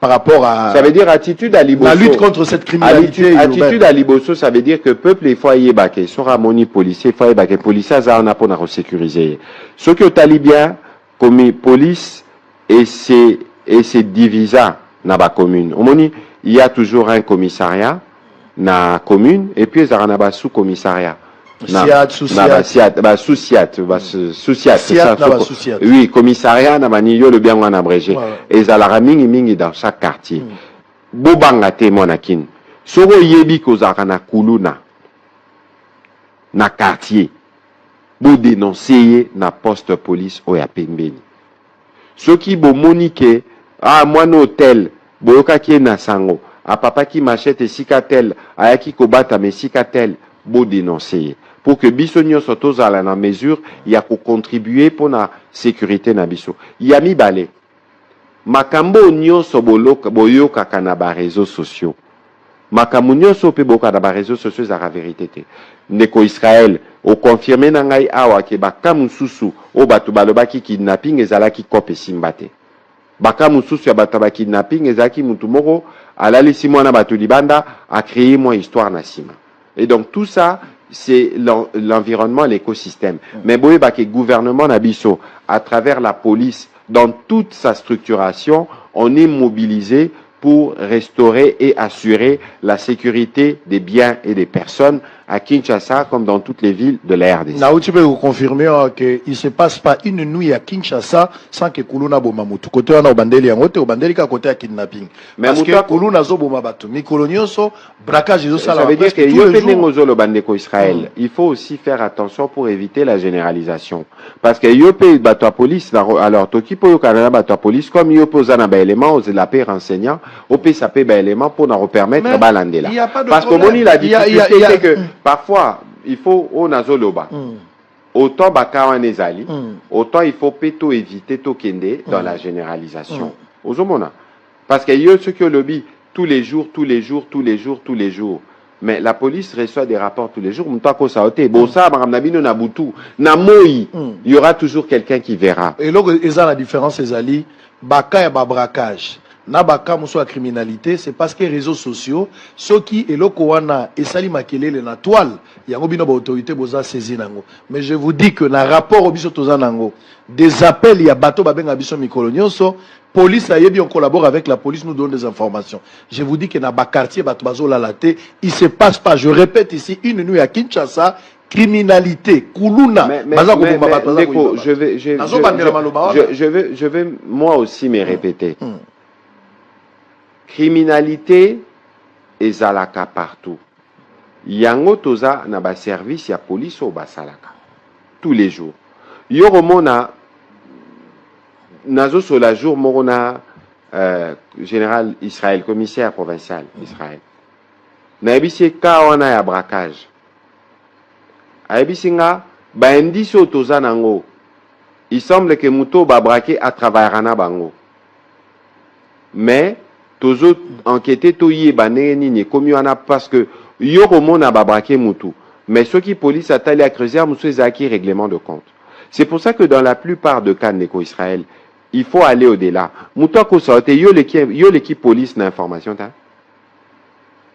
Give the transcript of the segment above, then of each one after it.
par rapport à... Ça veut dire attitude à Liboso. La lutte contre cette criminalité. Attitude à Liboso, ça veut dire que le peuple, il faut y ébaquer. Sur Ramoni, policier, il faut y ébaquer. Policier, ça, on a pour nous sécuriser. Ce que talibien, comme police, et c'est divisé dans la commune. Il y a toujours un commissariat dans la commune, et puis il y a un sous-commissariat. Oui, commissariat, le bien en abrégé. Et ça la mingi dans chaque quartier. Bobanga te monakin. Soko yebi kozaka na kuluna. Na quartier. Bo dénoncer na poste police o ya pembeni. Ceux qui bo monique, moi no hôtel, boyoka ki na sango. A papa qui m'achète et sikatel, a qui kobata me sikatel, bo dénoncer. Pour que biso nyonso tozala na mesure, il y a pour contribuer pour la sécurité na biso. Il y a mi balé. Makambo nyonso boyoka kana ba réseaux sociaux. Makambo nyonso pe boka na ba réseaux sociaux za la vérité te. Ndeko Israël, o confirmer na ngai awa ke bakamususu o batu balobaki kidnapping ezalaki kope simbate. Bakamususu ya batu ba kidnapping ezalaki mutu moko alalisi mwana batu libanda a créé moi histoire na sima. Et donc tout ça c'est l'environnement, l'écosystème. Mais boye ba ke gouvernement na biso à travers la police dans toute sa structuration, on est mobilisé pour restaurer et assurer la sécurité des biens et des personnes à Kinshasa comme dans toutes les villes de la RDC. Là où tu peux vous confirmer qu'il ne se passe pas une nuit à Kinshasa sans que Kuluna boma mutu. Côté on a bandeli angote, bandeli ka côté à kidnapping. Mais parce que Kuluna zo boma batu. Mi kolonioso braquage zo sala. Ça veut dire que yopene ngozo lo bandeko Israël. Il faut aussi faire attention pour éviter la généralisation. Parce que yope batu à police alors toki po yo kanana batu à police comme yopo zana ba élément aux la paix renseignant, op ça paix ba élément pour nous permettre balandela. Parce que moni la difficulté c'est que parfois, il faut au nazoloba. Autant bakawa nezali, autant il faut plutôt éviter tokende dans la généralisation. Ozomona. Parce qu'il y a ce que le lobby tous les jours. Mais la police reçoit des rapports tous les jours. Il y aura toujours quelqu'un qui verra. Et là, il y a la différence, c'est baka et braquage. Nabaka muso la criminalité, c'est parce que les réseaux sociaux, ceux qui est wana et sali makelele na toile, il y a une autorité boza saisi nango. Mais je vous dis que dans le rapport au biso toza nango, des appels il y a bateau babenga biso mikolonioso, police a yebi on collabore avec la police nous donne des informations. Je vous dis que dans bas quartier bato bazo la laté, il se passe pas, je répète ici une nuit à Kinshasa, criminalité, Kuluna. Je vais moi aussi me répéter. Criminalité et zalaka partout. Yango toza na ba service ya police au basalaka tous les jours. Yoromona nazo sur la jour morona général Israël commissaire provincial Israël. Na ebisi ka wana ya braquage. A ebisi nga ba indice toza nango. Il semble que muto ba braquer à travers na bango. Mais tozo enquêter toye baneni ni comme yana parce que yoro na babraqué mutu mais ceux qui police atali à creuser musu ezaki règlement de compte. C'est pour ça que dans la plupart de cas de Israël, il faut aller au-delà. Muto ko sorte yo l'équipe police na information ta.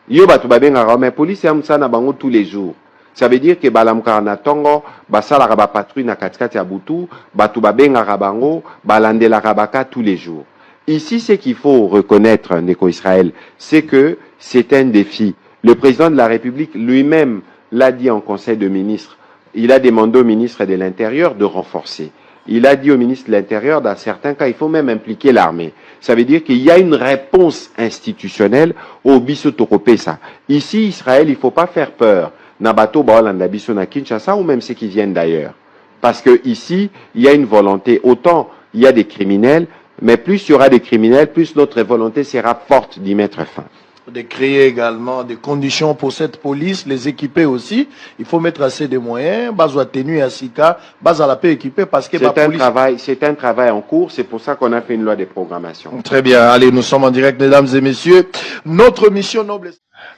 Yo batu babenga mais police amsa na bango tous les jours. Ça veut dire que balamka na tongo basala ba patrouille na katikati ya butu, batu babenga bango balandela rabaka tous les jours. Ici, ce qu'il faut reconnaître, Neko Israël, c'est que c'est un défi. Le président de la République lui-même l'a dit en Conseil de ministres. Il a demandé au ministre de l'Intérieur de renforcer. Il a dit au ministre de l'Intérieur, dans certains cas, il faut même impliquer l'armée. Ça veut dire qu'il y a une réponse institutionnelle au Bissotokopesa. Ici, Israël, il ne faut pas faire peur. Nabato Baolanda Bisso na Kinshasa ou même ceux qui viennent d'ailleurs. Parce que ici, il y a une volonté. Autant il y a des criminels, mais plus il y aura des criminels, plus notre volonté sera forte d'y mettre fin. De créer également des conditions pour cette police, les équiper aussi. Il faut mettre assez de moyens, base à tenue à Sika, base à la paix équipée parce que c'est un travail en cours, c'est pour ça qu'on a fait une loi de programmation. Très bien, allez, nous sommes en direct, mesdames et messieurs. Notre mission noble.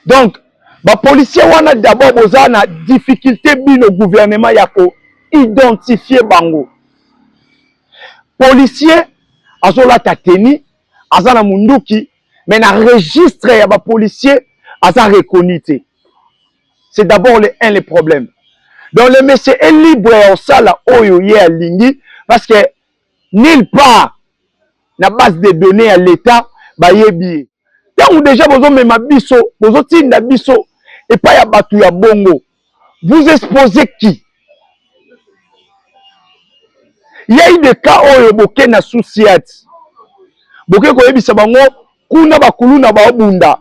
Donc, les policiers ont d'abord besoin de difficulté le gouvernement yako identifier bango. Policiers azola tateni azana munduki mais na registre ya ba policier asa reconnu. C'est d'abord les problèmes. Donc le monsieur est libre au sala oyo ye alingi parce que nulle part na base de données à l'état ba yebi. Tant déjà bozo mema biso, bozo tinda biso et pas ya batu ya bongo. Vous exposez qui? Il y a eu des cas oyo boke na souciat. Boke ko yebisa bango kuna bakulu na ba bunda.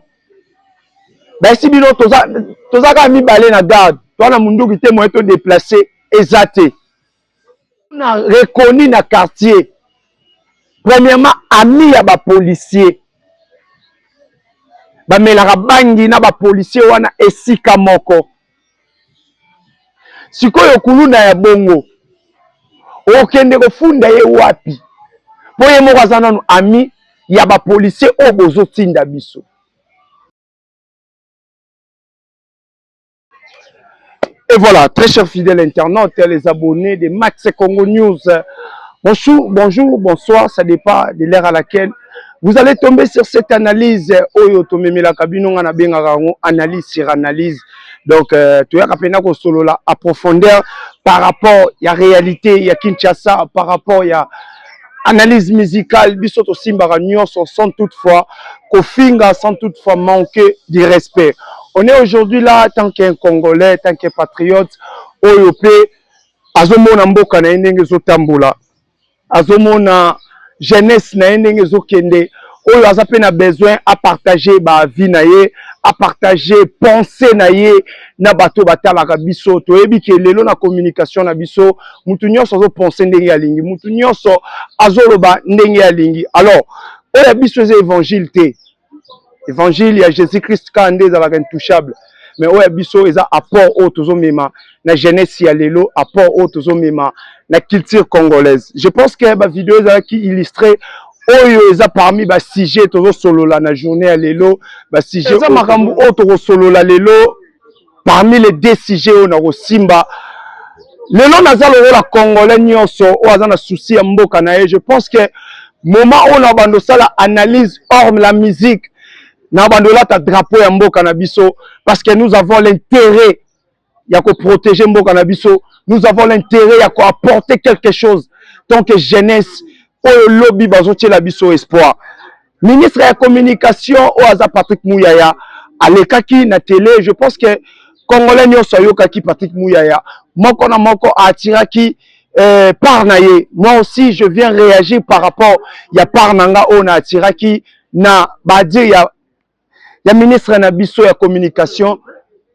Ba si bino toza ka mibale na garde. Toi na mundu ki te moyen to déplacer ezate. On a reconnu na quartier. Premièrement, ami ya ba policier. Ba melaka bangi na ba policier wana esika moko. Sikoyo kuluna ya bongo. Okende kofunda ye wapi. Po ye moko aza nanu ami ya ba policier o bozo tinda biso. Et voilà, très chers fidèles internautes, les abonnés de Max Congo News. Bonjour, bonjour, bonsoir, ça dépend de l'heure à laquelle vous allez tomber sur cette analyse. Oyo tomeme la cabine, on a bien analyse sur analyse. Donc, tu as rappelé que solo la profondeur par rapport à la réalité, il y a Kinshasa, par rapport à la analyse musicale, bisoto simbara nyonso sans toutefois kofinga, sans toutefois manquer du respect. On est aujourd'hui là tant qu'un Congolais, tant qu'un patriote, Oyope, azomona mboka na ndenge zotambola, azomona jeunesse na ndenge zokende, oyo azape na besoin à partager ba vie na ye, à partager pensée na ye na bato batalaka biso. Toyebi ke lelo na communication na biso, mutu nyonso azo penser ndenge ya lingi, mutu nyonso azoloba ndenge ya lingi. Alors, oyo biso eza évangile te. Évangile ya Jésus-Christ kande ezalaka intouchable. Mais oyo biso eza apport au tozomema na jeunesse ya lelo, apport au tozomema na culture congolaise. Je pense que ba vidéo ezalaki illustré oyo eza parmi ba sujet tozo solola na journée ya lelo, ba sujet eza makambu o tozo solola lelo parmi les deux sujets on a simba. Lelo naza lokola congolais nyonso o aza na souci ya mboka na ye. Je pense que moment on a bando sala analyse hors la musique na bandola ta drapeau ya mboka na biso parce que nous avons l'intérêt ya ko protéger mboka na biso, nous avons l'intérêt ya ko apporter quelque chose tant que jeunesse oyo lobby bazotie la biso espoir. Ministre ya communication o aza Patrick Mouyaya alekaki na télé. Je pense que congolais nyonso yokaki Patrick Mouyaya moko na moko atiraki par na ye. Moi aussi je viens réagir par rapport ya par nanga o na atiraki na badi ya ministre na biso ya communication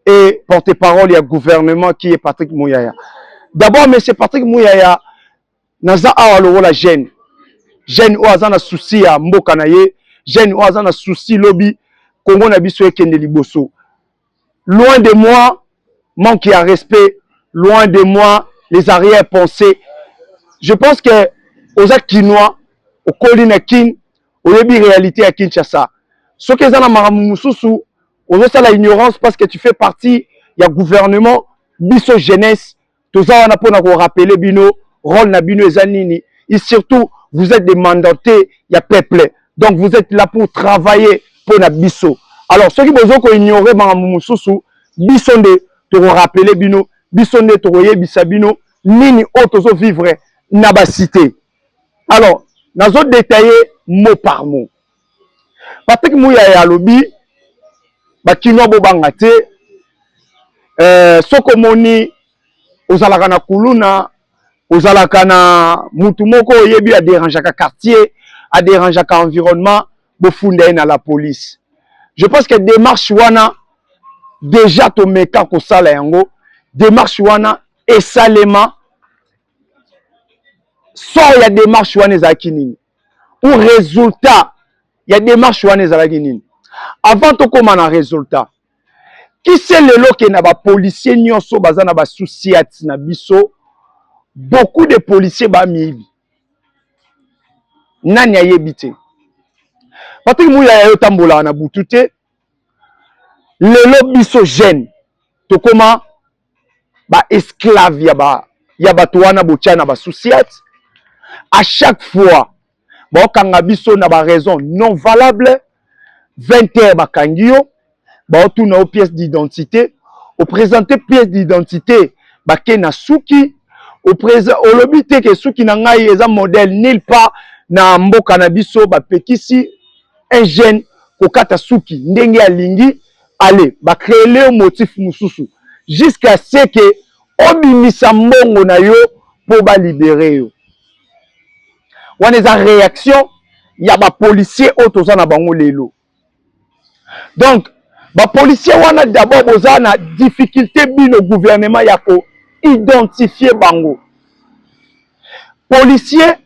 et porte-parole ya gouvernement qui est Patrick Mouyaya. D'abord monsieur Patrick Mouyaya naza awa lokola jeune ou aza na souci ya mboka na ye, jeune ou aza na souci lobby Congo na biso ekende liboso. Loin de moi manque ya respect, loin de moi les arrière-pensées. Je pense que oza kinois okoli na kin oyebi réalité ya Kinshasa. Ce que za na makambo mususu ozo la ignorance parce que tu fais partie ya gouvernement biso jeunesse toza wana pona ko rappeler bino rôle na bino eza nini. Et surtout vous êtes des mandatés ya peuple, donc vous êtes là pour travailler pour na biso. Alors ceux qui besoin ko ignorer makambo mususu biso nde to rappeler bino, biso nde to yebisa bino nini o tozo vivre na ba cité. Alors nazo détailler mot par mot. Patrick Mouyaya alobi bakino bobanga te soko moni ozalaka na kuluna ozalaka na mutu moko oyebi a dérangeaka quartier, a dérangeaka environnement bofunda na la police. Je pense que démarche wana déjà to meka ko sala yango, démarche wana esalema so ya démarche wana ezaki nini ou résultat ya démarche wana ezalaki nini. Avant to koma na résultat, qui c'est lelo ke na ba policier nyonso baza na ba souci na biso, beaucoup de policiers ba mibi nani ayebi te. Patrick Mouyaya yo tambola na butu te, lelo biso jeune to koma ba esclave ya bato wana botia na ba souci. À chaque fois ba kanga biso na ba raison non valable, 20h bakangio ba tout na pièce d'identité au présenter pièce d'identité baké na suki au présent au lobby te ke suki na ngai eza modèle nulle part na mboka na biso ba pekisi un jeune kokata suki ndenge alingi allez ba créer le motif mususu jusqu'à ce que obimisa mbongo na yo pour ba libérer yo wana eza réaction ya ba policier otoza na bango lelo. Donc ba policier wana d'abord boza na difficulté bino gouvernement ya ko identifier bango. Policier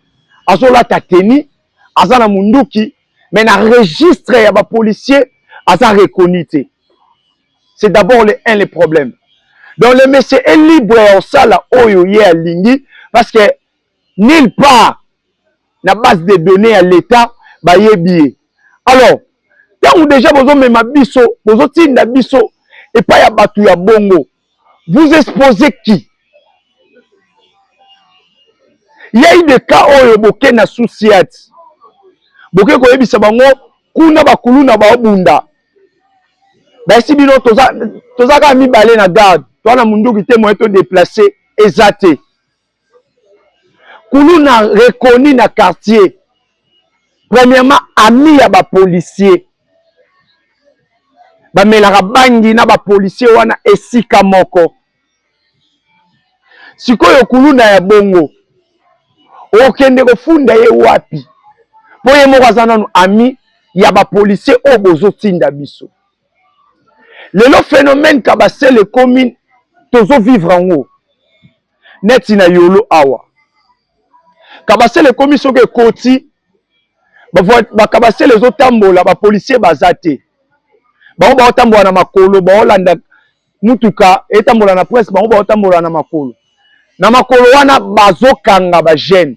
azola tateni azana munduki mais na registre ya ba policier aza reconnu. C'est d'abord le problème. Donc le monsieur est libre au sala oyo ye alingi parce que nulle part na base de données à l'état ba yebi. Alors tant déjà bozo mema biso bozo tinda biso et pas ya batu ya bongo. Vous exposez qui? Il y a eu des cas oyo boke na souciat. Boke ko yebisa bango kuna bakulu na babunda. Ba si bino toza ka mibale na garde. Toi na mundu ki te moyen to déplacer ezate. Kulu na reconnu na quartier. Premièrement ami ya ba policier. Ba melaka bangi na ba policier wana esika moko. Sikoyo kulu na ya bongo. Okende kofunda ye wapi. Poye moko azana ami ya ba policier o bozo tinda biso. Le phénomène kabase le commune tozo vivre en haut. Neti na yolo awa. Kabase le commune soke koti ba kabase les autres tambola ba policier bazate. Ba ba tambola na makolo ba olanda mutuka etambola na presse ba tambola na makolo. Na makolo wana bazokanga ba jeune.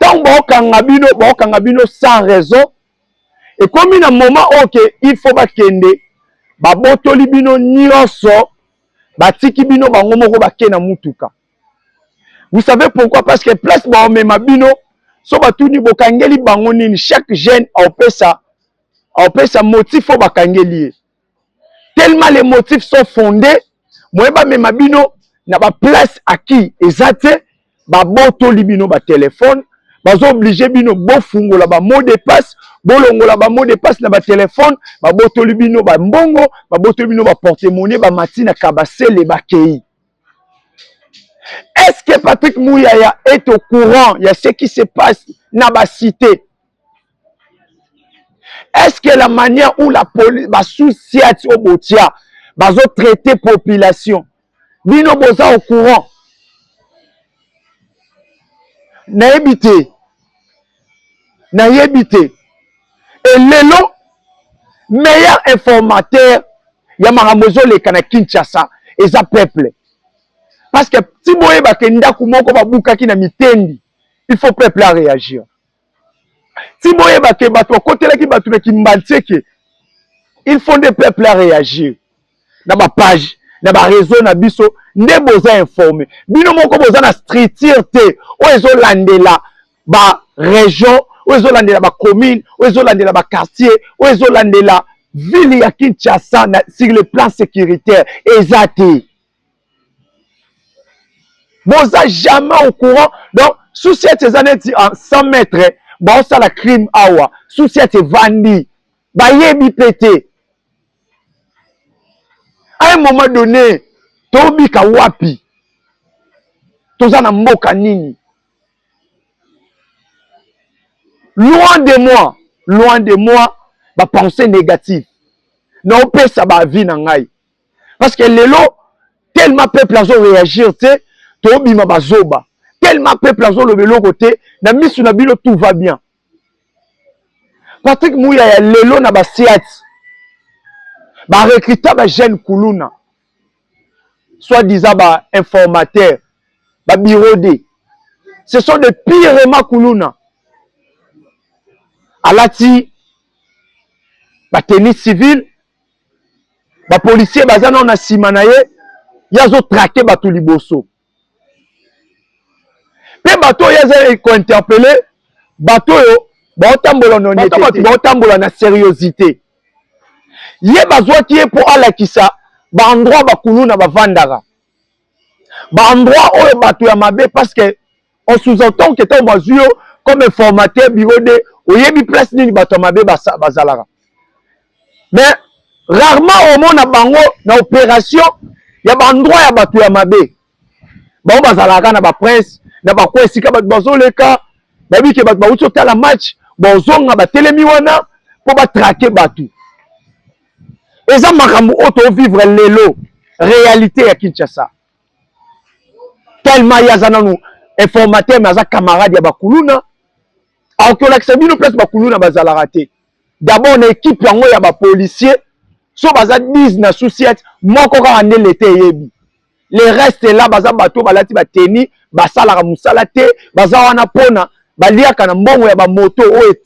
Tant ba okanga bino sans raison et comme na moment OK il faut ba kende ba botoli bino nyonso batiki bino bango moko bakena mutuka. Vous savez pourquoi? Parce que place ba omema bino so batuni bokangeli bango nini chaque jeune a pesa motif o bakangeli. Tellement les motifs sont fondés, moyeba mema bino na ba place à qui ezate ba botoli bino ba téléphone bazo obligé bino bofungola ba mot de passe bolongola ba mot de passe na ba téléphone ba botoli bino ba mbongo ba botoli bino ba porte-monnaie ba matina kabasele ba kei. Est-ce que Patrick Mouyaya est au courant de ce qui se passe dans la cité? Est-ce que la manière où la police va soucier au Botia va traiter population bino boza au courant na yebite et lelo meilleur informateur ya maramozo le kana Kinshasa eza peuple parce que si boye ba kenda kumoko ba bukaki na mitendi il faut peuple à réagir. Si boye ba ke bato kotela ki bato ki mbaltseke il faut des peuples à réagir. Na ba page na ba réseau na biso nde boza informé bino moko boza na structure te o ezolandela ba région o ezolandela ba commune o ezolandela ba quartier o ezolandela ville ya Kinshasa sur le plan sécuritaire ezate boza jamais au courant. Donc sous cette année en 100 mètres ba ça la crime awa sous cette vandi ba yebi pété à un moment donné tobi ka wapi toza na mboka nini. Loin de moi ba pensée négative non pesa ba vie na ngai parce que lelo tellement peuple azo réagir te tobi ma bazoba tellement peuple azo le belo côté na misu na bino tout va bien. Patrick Mouyaya lelo na ba siat ba recruter ba jeune kuluna soit disant ba informateur ba bureau D ce sont des pires makuluna alati ba tenue civile ba policier bazana na sima na ye yazo traquer ba tout liboso pe bato yaza ko interpeller bato yo baotambola na honnêteté baotambola na sérieuxité ye bazwaki ye mpo alakisa baendroit bakuluna bavandaka baendroit oyo bato ya mabe parce que on sous-entend que ntango bazwi yo comme informateur biro de oyebi place nini bato ya mabe bazalaka mais rarement omona bango na opération ya baendroit ya bato ya mabe bango bazalaka na baprince na bakwa esika bato bazoleka bayebi ke bato bauti otala match bozonga batelemi wana mpo batrake bato eza makambo oyo tovivre lelo réalité ya Kinshasa tellement yaza nanu informateur mais aza camarade ya bakuluna aokolakisa bino place bakuluna bazalaka te d'abord na équipe yango ya bapolicier so baza 10 na souciette moko kaka nde lete eyebi le reste là baza bato balati bateni basalaka mosala te baza wana mpona baliaka na mbongo ya bamoto oyo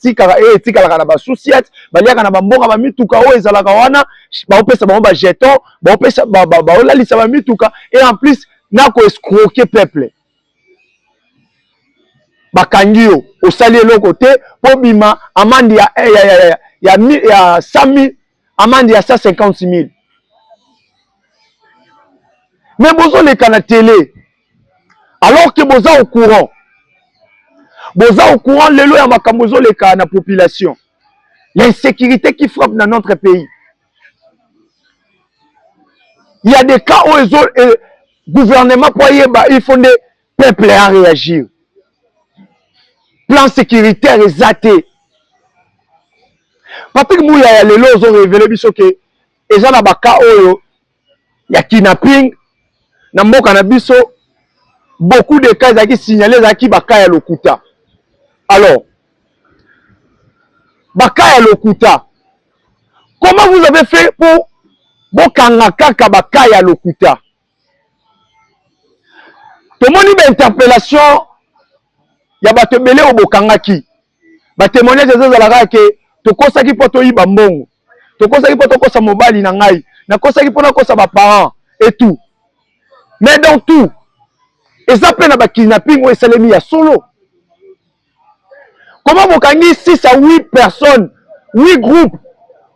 etikalaka na basouciette baliaka na bambongo bamituka oyo ezalaka wana baopesa bango bajeton baolalisa bamituka et en plus nako escroquer peuple bakangi yo osali eloko te mpo bima amande ya 100 000 amande ya 150 000 mais bozoleka na télé alors que boza au courant lelo ya makambo bozoleka na population l'insécurité qui frappe dans notre pays il y a des cas où le gouvernement pour yeba il faut des peuples à réagir plan sécuritaire exacté Patrick Mouya ya lelo ozo révéler biso que eza na baka oyo ya kidnapping na mboka na biso beaucoup de cas qui signalés zaki baka ya lokuta alors baka ya lokuta comment vous avez fait pour bokanga kaka baka ya lokuta tomoni ba interpellation ya bato belé o bokangaki ba témoignage ezalaka ke tokosaki po toyiba mbongo tokosaki po tokosa mobali na ngai nakosaki po nakosa ba parents et tout mais dans tout eza pe na ba kidnapping o esalemi ya solo comment bokangi 6 à 8 personnes 8 groupes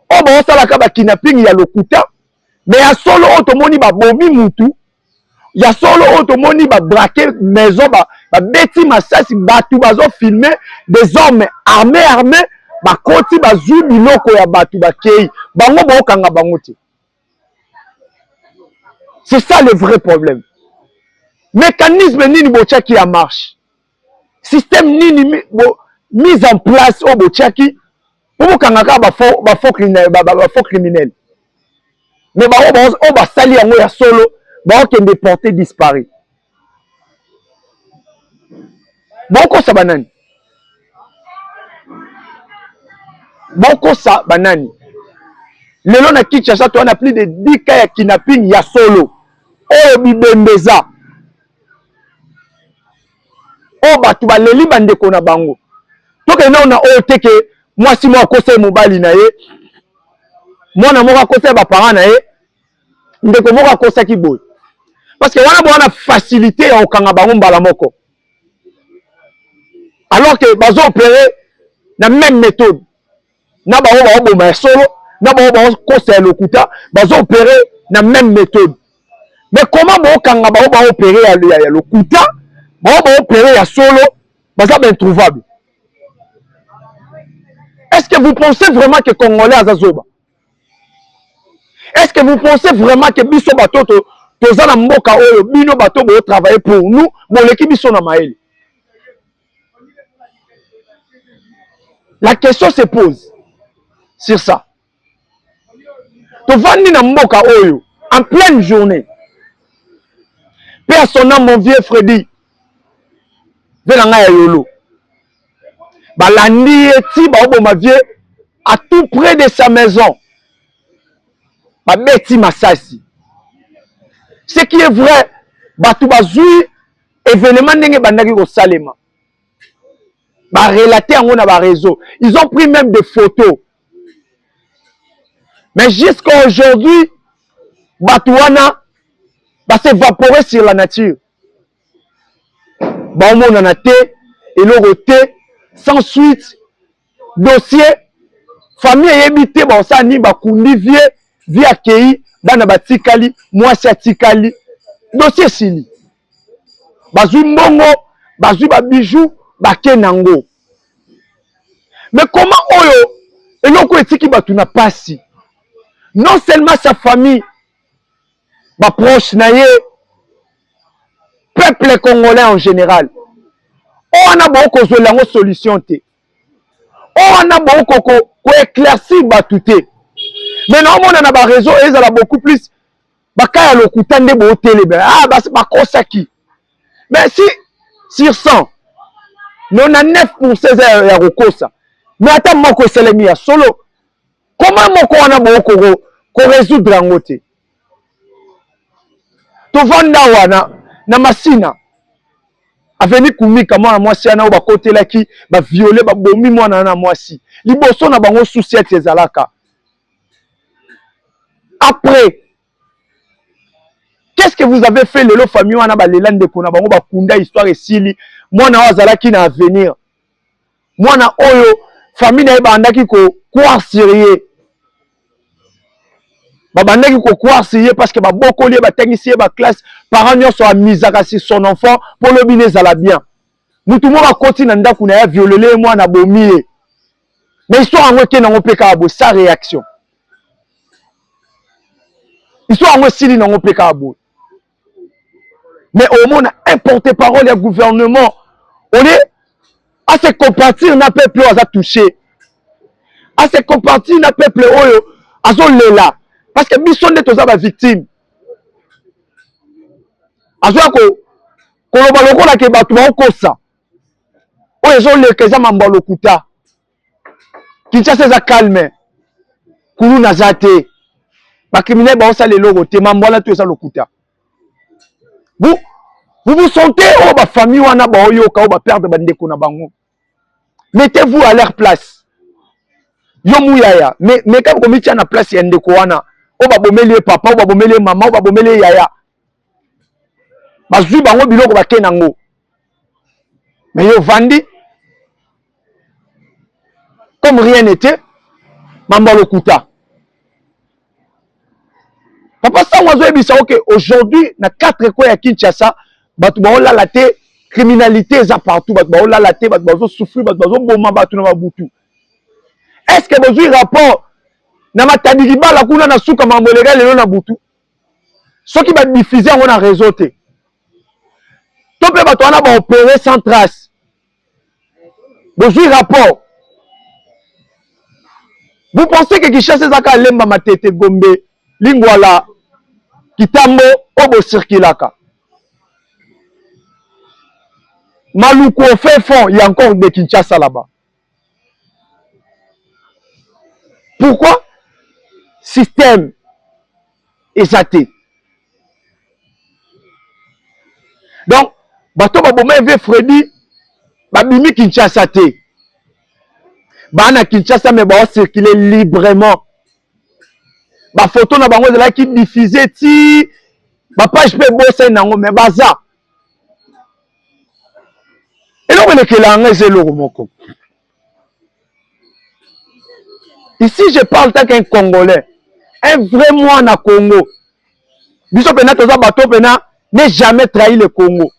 o ba osalaka ba kidnapping ya lokuta mais ya solo o tomoni ba bomi mutu ya solo o tomoni ba braquer maison ba beti masasi batu bazo filmer des hommes armés bakoti bazwi biloko ya batu bakei bango baokanga bango te c'est ça le vrai problème mécanisme nini botiaki ya marche système nini mise en place o botiaki po bokanga kaka bafaux criminel mais bango o basali yango ya solo baokende porté disparu bokosa banani bokosa banani lelo na Kinshasa to na plus de 10 cas ya kidnapping ya solo oyo bibembeza o batu baleli bandeko na bango tokende na oyo teke mwasi mo akosa mobali na ye mwana moko akosa ba parents na ye ndeko moko akosa ki boy parce que wana bona facilité ya okanga bango mbala moko alors que bazo opérer na même méthode na bango baoboma ya solo na bango bakosa ya lokuta bazo opérer na même méthode mais comment bokanga bango baopérer ya lokuta bango baopérer ya solo baza introuvable. Est-ce que vous pensez vraiment que Congolais azazoba? Est-ce que vous pensez vraiment que biso bato tozana mboka oyo bino bato bo travailler pour nous boleki biso na maeli? La question se pose sur ça. Tovandi na mboka oyo en pleine journée. Père son nom mon vieux Freddy. Venanga ya yolo. Balandi eti ba oboma vieux à tout près de sa maison. Ba beti masasi. Ce qui est vrai, batu bazui événement ndenge bandaki ko salema. Ba relater yango na ba réseau. Ils ont pris même des photos. Mais jusqu'à aujourd'hui, Batouana va s'évaporer sur la nature. Baumon en a té, et l'autre té, sans suite, dossier famille yebite ba osani ba kundi vie akei bana batikali mwasi atikali dossier sili bazui mbongo bazui ba bijoux bakenango. Mais comment oyo eloko etiki batu na pasi non seulement sa famille ba proche na ye peuple congolais en général on a beaucoup de lango solution te on a beaucoup ko éclaircir batu te. Mais non on a ba réseau ezala beaucoup plus bakaya lokuta nde bo télé ah ba kosaki. Mais si sur 100 99% ya kokosa mais ata moko selemi ya solo comment moko wana beaucoup ko résoudre yango te to vanda wana na masina aveni kumika mwana mwasi ana ba kotelaki ba violer ba bomi mwana na mwasi liboso na bango souciete ezalaka. Après qu'est-ce que vous avez fait lelo famille wana ba lelande ko na bango ba kunda histoire esili mwana wazalaki na avenir mwana oyo famille na ebandaki ko croire sérieux babandaki ko croire sérieux parce que ba bokoli ba tangisi ba classe parents nyonso amizaka si son enfant pour le bien ezala bien mutu mo ba koti na ndaku na ya violer mwana bomie mais histoire ngo ke na ngopeka bo sa réaction histoire ngo sili na ngopeka bo. Mais au monde a importé parole du gouvernement on est à se compatir na peuple a touché à se compatir na peuple oyo azolela parce que biso nde toza ba victime azoya ko loba lokola ke batu ba okosa oyo ezoleka eza mambo lokuta Kinshasa eza calme kulu na zate ba criminel ba osala eloko te mambo wana to eza lokuta. Vous vous sentez oh ba famille wana ba oyoka oh ba perdre bandeko na bango. Mettez-vous à leur place. Yo muyaya mais quand vous mettez na place ya ndeko wana oh ba bomeli papa oh ba bomeli maman oh ba bomeli yaya. Bazui bango biloko ba kenango. Mais yo vandi comme rien n'était mambo lokuta. Papa ça moi zo ok aujourd'hui na 4 coins ya Kinshasa batu ba olala te criminalité eza partout batu ba olala te batu ba souffrir batu ba boma batu na babutu. Est-ce que vous avez rapport na matadi libala kuna na suka mambo legal lelo na butu soki ba diffuser on a réseau te to pe batu wana ba opérer sans trace vous avez rapport. Vous pensez que Kinshasa zaka lemba matete Gombe Lingwala Kitambo obo circulaka Maluku au fait fond il y a encore des Kinshasa là-bas. Pourquoi? Système échaté. Donc bato baboma ve Freddy babimi Kinshasa te bana Kinshasa mais ba circuler librement ba photo na bango de qui diffusé ti ba page pe bosse nango mais baza et donc le kelanga c'est le moko. Ici je parle tant qu'un Congolais un vrai moi na Congo biso pena toza bato pena n'est jamais trahi le Congo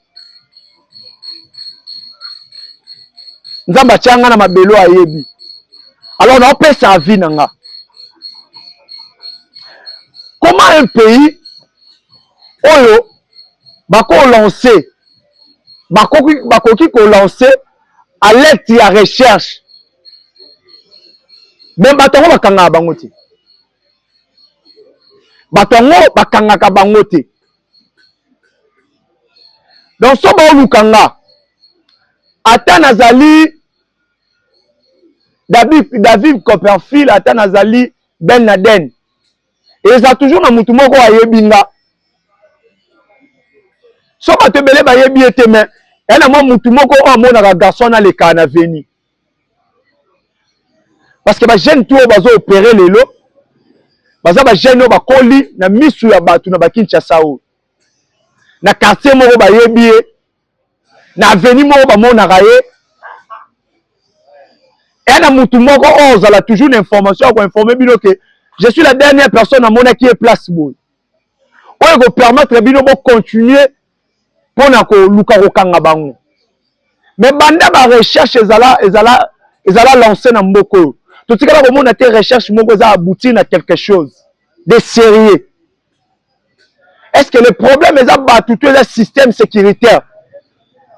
nzamba tianga na mabelo ayebi alors on peut sa vie nanga. Comment un pays oyo bako lancer bakoki ko lancer alerte ya recherche mais batongo bakanga bango te batongo bakanga bango te donc so ba lukanga ata nazali David Copperfield ata nazali Ben Laden et ça toujours na mutu moko ayebinga so bato ebele bayebi ete mais yana mwa mutu moko amonaka garçon na leka na veni parce que ba jeune tout bazo opérer lelo baza ba jeune bakoli na misu ya bato na Kinshasa o na quartier moko bayebi na veni moko bamonaka ye Et na mutu moko on a toujours une information pour informer bino que je suis la dernière personne à mon qui est place boy. On va permettre bino de continuer pour na ko luka ko kanga bango. Mais banda ba recherche ezala lancer na mboko. Tout ce que la monde a été recherche moko za aboutir à quelque chose de sérieux. Est-ce que le problème est à tout le système sécuritaire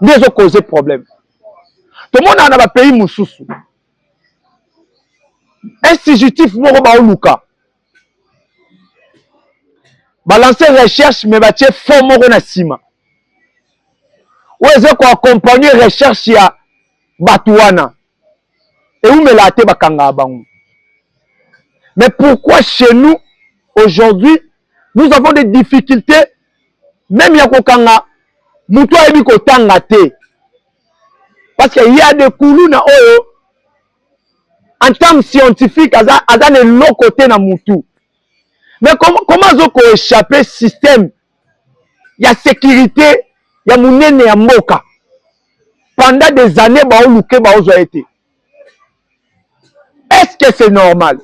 n'est pas causé problème? Tout le monde a un pays moussoussou. Institutif moko ba luka. Balancer recherche mais ba tie fond moko na sima. Ou est-ce qu'on accompagne recherche ya Batouana? Et où me l'a été bakanga bango. Mais pourquoi chez nous, aujourd'hui, nous avons des difficultés, même ya kokanga, muto ebi kotanga te. Parce qu'il y a des koulou na oyo, en termes scientifiques, aza ne l'autre côté na mutu. Mais comment zo ko échapper système, ya sécurité, ya mounene ya moka. Pendant des années, ba oluke ba ozo été. Est-ce que c'est normal?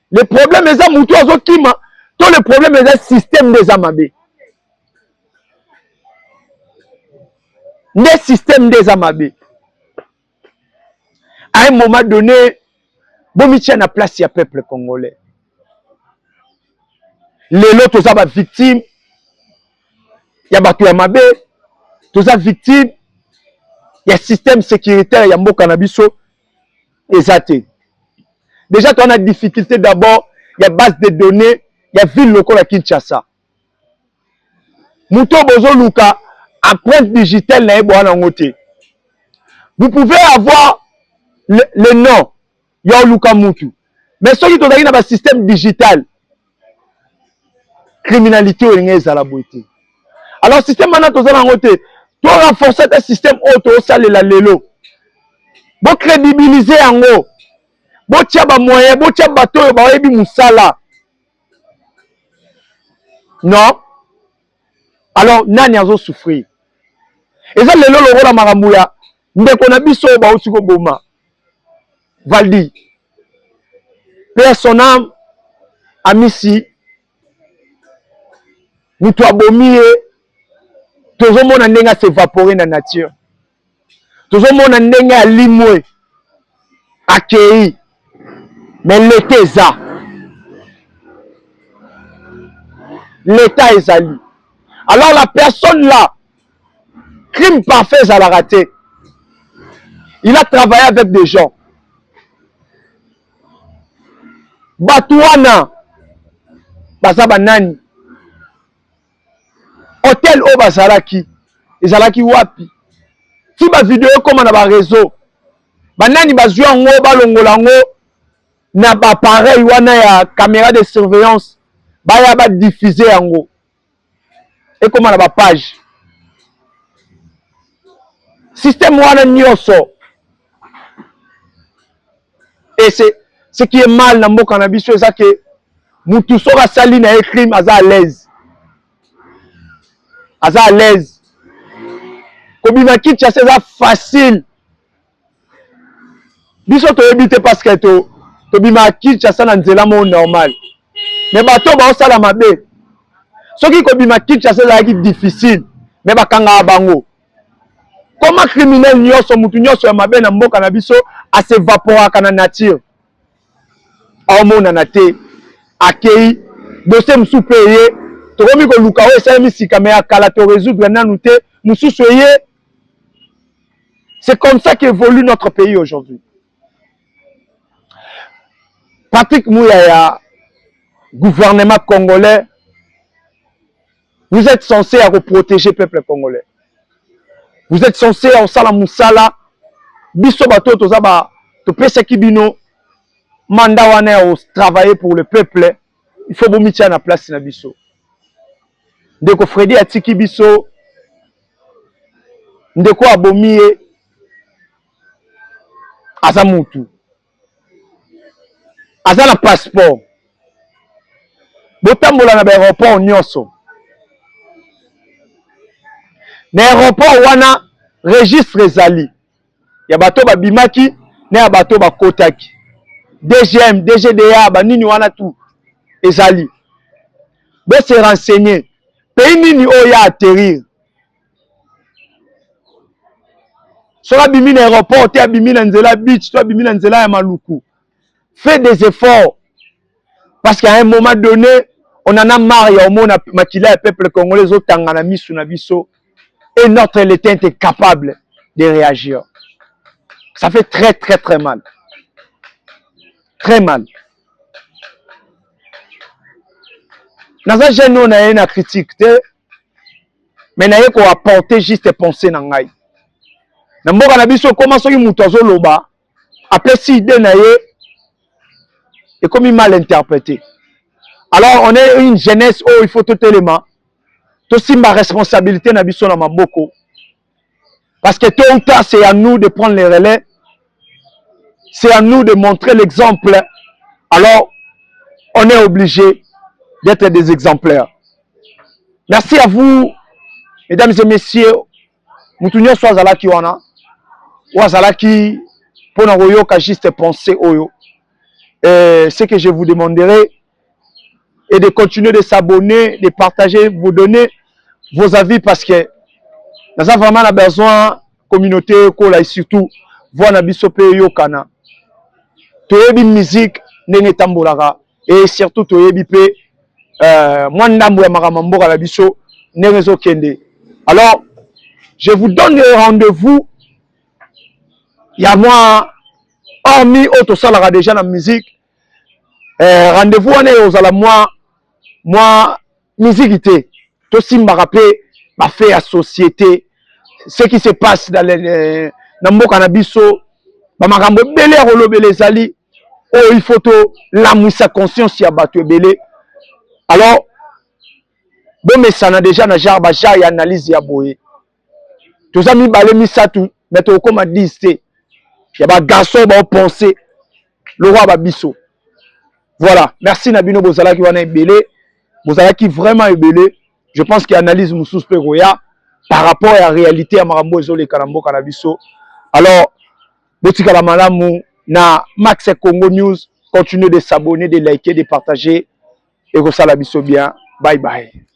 Le problème est ça, mutu azo kima, tout le problème est le système des amabé. Le système des amabé. À un moment donné, Bomitia na place ya peuple congolais. Les lots, tous les victimes, il y a Batou Yamabé, tous les victimes, il y a système sécuritaire, il y a Mbo Cannabiso, et ça. Déjà, tu as une difficulté d'abord, il y a base de données, il y a ville locale à Kinshasa. Mouto Bozo Luka, empreinte digitale na eboana ngote. Vous pouvez avoir le nom, Yao Luka Moutou. Mais ceux qui ont un système digital, criminalité ou à la beauté. Alors, système maintenant, tu as ngote, tu renforcer un système auto, ça le lelo. Vous crédibiliser en haut. Vous tia ba moyen, vous tia bateau, ba ebi musala. Non? Alors, nani azo souffrir. Et ça, le lolo la maramouya. Ndeko na biso ba otiko boma. Valdi. Père son âme, Amissi. Nous toi bomie. Tout le monde a s'évaporer dans la nature. Tout le monde a limoué. Accueilli. Mais l'État est ça. L'État est ça. Alors la personne là, crime parfait, ça l'a raté. Il a travaillé avec des gens. Batouana, Basabanani, Hôtel O Basaraki, Ezalaki Wapi. Si ma vidéo comme on a un réseau, Banani Bazouan Ngo, Balongolango, na ba pareil wana ya caméra de surveillance, Baya ba diffuser en gros. Et comment on a ba page. Système wana nyoso. Et c'est ce qui est mal dans mon cannabis, c'est ça que nous tous sommes sali na crime à l'aise. À l'aise. Comme il quitte c'est ça facile. Biso to éviter parce que to bima quitte ça na nzela mo normal. Mais bato ba osala mabe. Ce qui ko bima quitte c'est ça qui difficile. Mais ba kanga bango. Comment criminel nyoso mutu nyoso ya mabe na mboka na biso a s'évaporer kana nature. Hormone na te akei dossier msou payé to komi ko luka o esa mi sika mais akala to résoudre na nous te msou soyé. C'est comme ça qu'évolue notre pays aujourd'hui. Patrick Mouyaya, gouvernement congolais, vous êtes censé protéger le peuple congolais. Vous êtes censé en sala musala, biso bato tozaba to pesa kibino mandat wana travailler pour le peuple. Il faut bomitia na place na biso. Ndeko Freddy atiki biso, ndeko abomie azamutu. Aza na passeport. Botambola na aéroport nyonso. Na aéroport wana registre ezali. Ya bato babimaki ne ya bato bakotaki DGM DGDA banini wana tout ezali bo se renseigner pays nini oya atterrir soka bimi na aéroport te bimi na nzela beach to bimi na nzela ya Maluku. Fais des efforts parce qu'à un moment donné on en a marre ya omona makila ya peuple congolais otanga na misu na biso et notre État est incapable de réagir. Ça fait très très très mal. Très mal. Dans un jeune on a une critique mais na yeko apporter juste penser na ngai. Na mboka na biso comment soki muto azoloba après si idée na ye et comme il mal interprété. Alors on est une jeunesse où il faut tout élément tout si ma responsabilité na biso na maboko parce que tôt ou tard c'est à nous de prendre les relais, c'est à nous de montrer l'exemple. Alors on est obligé d'être des exemplaires. Merci à vous mesdames et messieurs. Mutunyo soit zalaki wana ou zalaki pour n'envoyer qu'à juste penser oyo. Ce que je vous demanderai et de continuer de s'abonner, de partager, vous donner vos avis parce que nous avons vraiment besoin communauté et surtout voir na biso pe yokana. Toyebi musique ndenge tambolaka et surtout toyebi pe moi ndambo ya makamamboka la biso ndenge zokende. Alors je vous donne rendez-vous. Il y a moi hormis auto salara déjà la musique. Rendez-vous on est aux ala moi musique était tout si m'a rappelé m'a fait à société ce qui se passe dans les namboka na biso ba makambo belé rolobele zali oh il faut to la sa conscience ya bato belé. Alors bon mais ça na déjà na jarba ja ya analyse ya boye tous amis balé misatu mais to comme dit c'est il y a ba garçon ba penser le roi babiso. Voilà, merci Nabino Bozala qui va belé. Bozala qui vraiment est belé. Je pense qu'il analyse Moussous Peroya par rapport à la réalité à Marambo Zolé Karambo Kanabiso. Alors, Botika la Malamu na Max Congo News, continuez de s'abonner, de liker, de partager et que ça la biso bien. Bye bye.